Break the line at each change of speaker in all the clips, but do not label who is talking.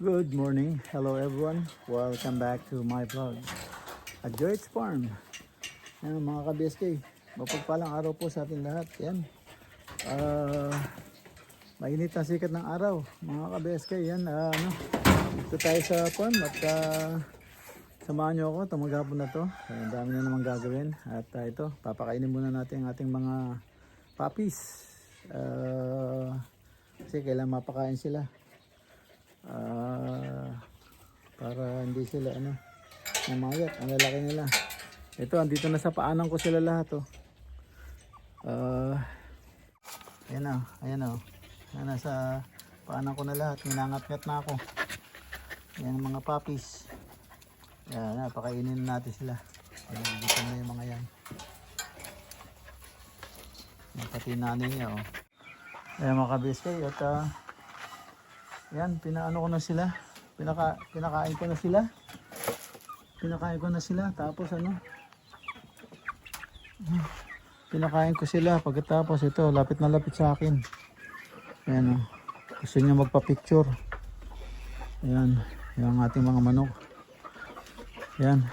Good morning. Hello everyone. Welcome back to my vlog at George Farm. Yan mga ka-BSK. Mapagpalang araw po sa ating lahat. Yan. Mainit na sikat ng araw. Mga ka-BSK. Yan. Ito tayo sa farm at samahan nyo ako. Itong maghapon na to. Ang dami na naman gagawin. At ito, papakainin muna natin ang ating mga puppies. Kasi kailangan mapakain sila. Para hindi sila mamayat. Ang lalaki nila. Ito, andito na sa paanan ko sila lahat. Ayan o. Nasa paanan ko na lahat. Minangat-ngat na ako. Ayan ang mga puppies. Ayan, pakainin natin sila. Ayan, dito na yung mga yan. Pati nanay niya o. Ayan mga ka-BSK. At yan, pinaano ko na sila. Pinakain ko na sila. Tapos pinakain ko sila. Pagkatapos ito, lapit na lapit sa akin. Ayan o. Gusto niya magpa-picture. Ayan. Yung ating mga manok. Ayan.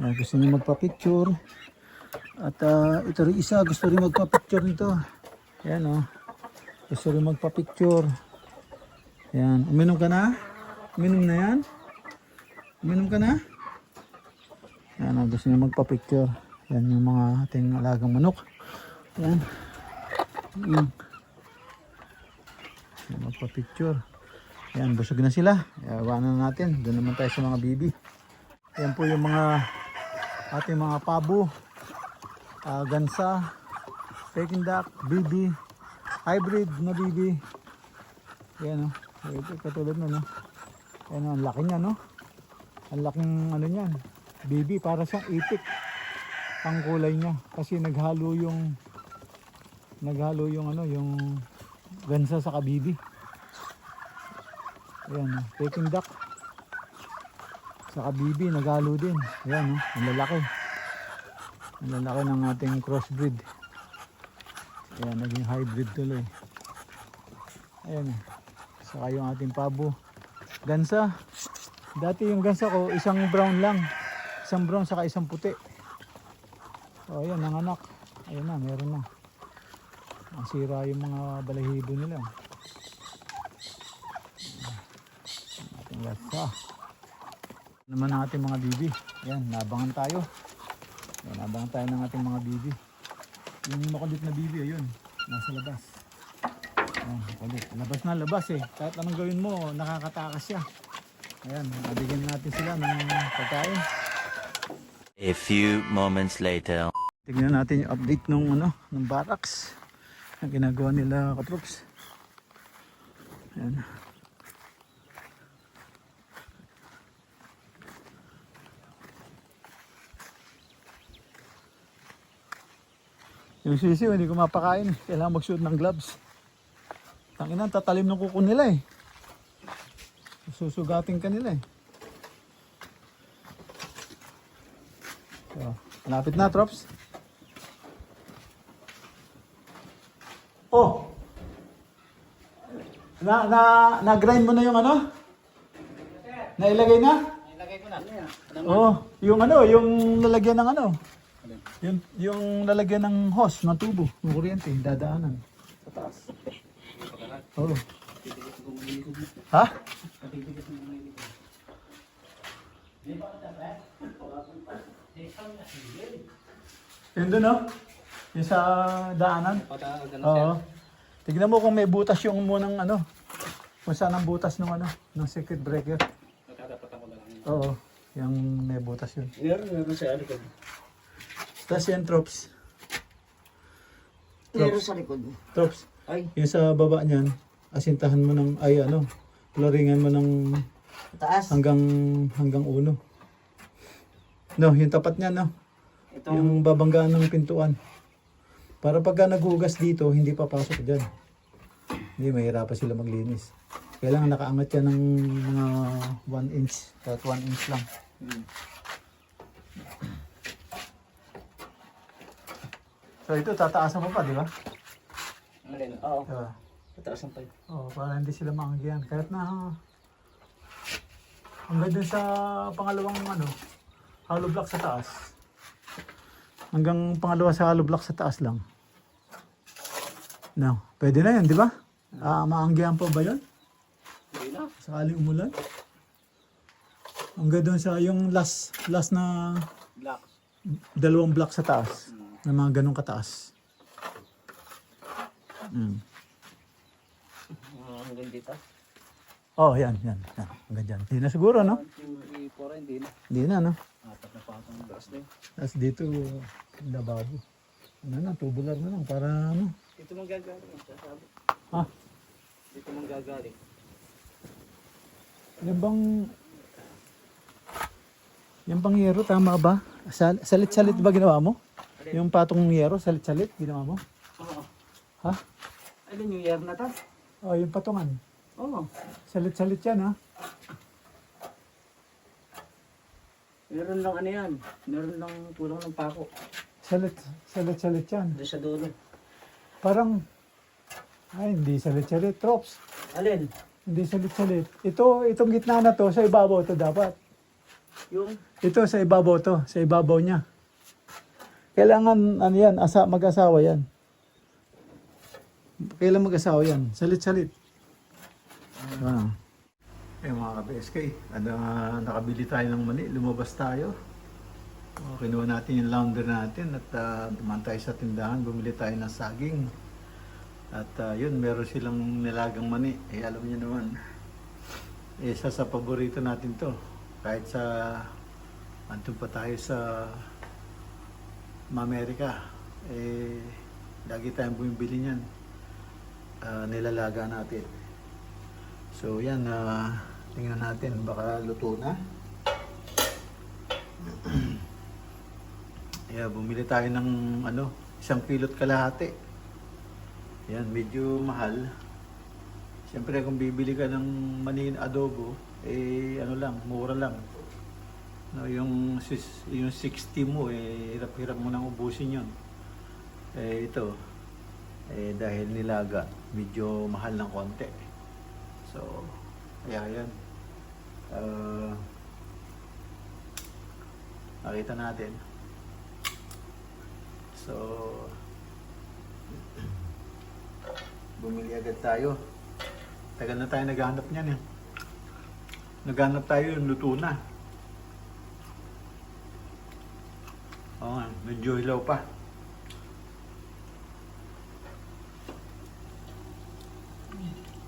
Ayan, gusto niya magpa-picture. At ito rin isa, gusto rin magpa-picture nito. Ayan o. Gusto rin magpa-picture. Ayan, uminom ka na? Uminom na yan? Uminom ka na? Ayan, gusto niya magpa-picture. Ayan yung mga ating alagang manok. Ayan. Ayan, magpa-picture. Ayan, busog na sila. Iwanan na natin. Doon naman tayo sa mga bibi. Ayan po yung mga ating mga pabo, gansa, Peking duck, bibi, hybrid na bibi. Ayan o. Ito katulad na Ayan o, ang laki niya Ang laking niyan. Bibi, para siyang itik. Ang kulay niya. Kasi naghalo yung yung gansa sa kabibi. Ayan o, Peking duck. Sa kabibi, naghalo din. Ayan o, ang lalaki. Ang lalaki ng ating crossbreed. Ayan, naging hybrid tuloy. Ayan o. Saka yung ating pabo. Gansa. Dati yung gansa ko, isang brown lang. Isang brown saka isang puti. O ayan, nanganak. Ayan na, meron na. Ang sira yung mga balahibo nila. Ating gansa. Naman ang ating mga bibi. Ayan, nabangan tayo. Ayan, nabangan tayo ng ating mga bibi. Yung makulit na bibi, ayun. Nasa labas. Ulit. Labas na labas Kahit anong gawin mo, nakakatakas siya. Ayan, nabigyan natin sila ng pagkain.
A few moments later.
Tignan natin yung update ng barracks. Ang ginagawa nila katroops. Ayan. Yung sisiw, hindi ko mapakain. Kailangan magsuot ng gloves. Tanginan, tatalim ng kuko nila Susugating ka nila So, malapit na, trops. Oh! Na-grind mo na yung Nailagay na?
Nailagay ko na.
Oh, yung yung lalagyan ng yung lalagyan ng hose, ng tubo, ng kuryente, dadaanan sa taas. Oh. Ha? Yun doon yung sa daanan. Oo. Tignan mo kung may butas yung munang kung saan ang butas ng ng circuit breaker. Oo, yung may butas yun.
Meron sa likod.
Tapos yan, trops.
Meron sa likod.
Trops.
Ay,
Yung sa baba niyan, asintahan mo ng, floringan mo ng
taas.
hanggang uno. No, yung tapat niya,
Itong
yung babanggaan ng pintuan. Para pagka naghugas dito, hindi papasok dyan. Hindi, mahirapan sila maglinis. Kailangan nakaangat yan ng mga 1 inch, kahit 1 inch lang. So ito, tataasan mo pa, di ba?
alin? Oo.
Diba?
Pataasan pa yun.
Oh, para hindi sila maanggihan. Kahit na Hanggang dun sa pangalawang ano, hollow block sa taas. Hanggang pangalawa sa hollow block sa taas lang. No, pwede na yan, di ba? Maanggihan pa ba yun?
Hindi na.
Sakaling umulan? Hanggang doon sa yung last na
Black.
dalawang block sa taas. Na mga ganong kataas.
Hanggang dito.
Oh, yan. Hanggang dyan. Hindi na siguro, no?
1, 2, 3, 4, hindi na.
Hindi na, no?
Apat na patong gas na yun.
Tapos dito, lababo. Ano na, tubular na lang para ano.
Dito manggagaling. Sasabi.
Ha?
Dito manggagaling.
Yung bang yero, tama ba? Salit-salit ba ginawa mo? Yung patong yero, salit-salit ginawa mo?
Oo.
Ha?
Alin yung year na to?
Oh, yung patungan.
Oo.
Salit-salit yan, ha?
Meron lang ano yan. Meron lang kulang ng pako.
Salit-salit yan.
Doon sa dulo.
Parang, ay, hindi salit-salit. Trops,
Alin?
hindi salit-salit. Itong gitna na to, sa ibabaw to dapat.
Yung
Ito, sa ibabaw to. Sa ibabaw niya. Kailangan, ano yan, mag-asawa yan. Kailangan mag-asawa yan. Salit-salit. Mga ka-BSK, nakabili tayo ng mani. Lumabas tayo. Kinuha natin yung lounder natin at dumaan tayo sa tindahan. Bumili tayo ng saging. At yun, meron silang nilagang mani. Alam niyo naman, isa sa paborito natin to. Kahit sa, andun pa tayo sa Amerika, lagi tayong bumibili niyan. Nilalaga natin. So yan, tingnan natin, baka luto na. Bumili tayo ng 1 kilot kalahati. Yan, medyo mahal. Siyempre kung bibili ka ng mani adobo, mura lang. No, yung 60 mo, hirap-hirap mo nang ubusin yun. Ito, dahil nilaga, medyo mahal ng konti. So, yan. Nakita natin. So, bumili agad tayo. Tagal na tayo naghahanap niyan. Naghahanap tayo yung luto na. Oo nga, medyo hilaw pa.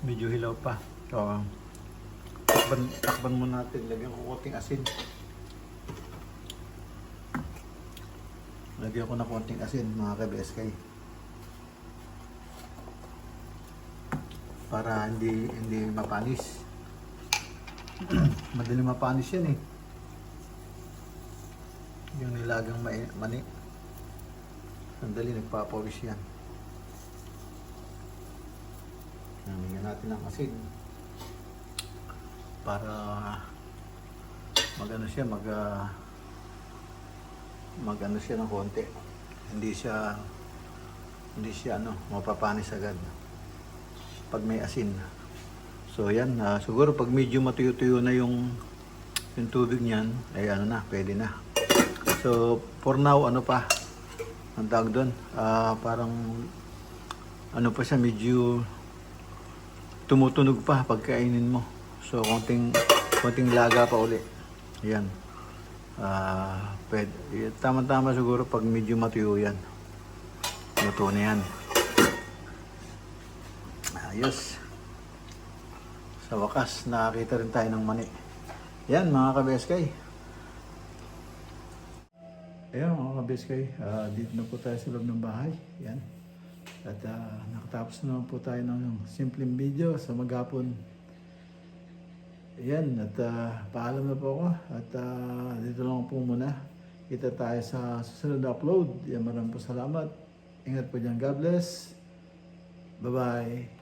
Medyo hilaw pa. So, takban mo natin. Lagyan ko konting asin. Lagyan ko na konting asin, mga ka-BSK. Para hindi mapanis. Madali mapanis yan eh. Yung nilagang mani. Sandali, nagpapawis yan. Namigyan natin ng asin. Para magano siya, magano siya ng konti. Hindi siya mapapanis agad pag may asin. So yan, siguro pag medyo matuyo-tuyo na yung tubig niyan, pwede na. So for now, ang tawag doon, parang pa siya, medyo tumutunog pa pagkainin mo. So konting laga pa uli. Yan. Pwede. Tama-tama siguro pag medyo matuyo yan. Luto na yan. Ayos. Sa wakas, nakakita rin tayo ng mani. Yan, mga ka-BSK. Ayan, mga ka-BSK. Dito na po tayo sa loob ng bahay. Yan. At nakatapos na po tayo ng simpleng video sa maghapon. Ayan, at paalam na po ako. At dito lang po muna. Kita tayo sa susunod na upload. Yan, maraming po salamat. Ingat po dyan. God bless. Bye-bye.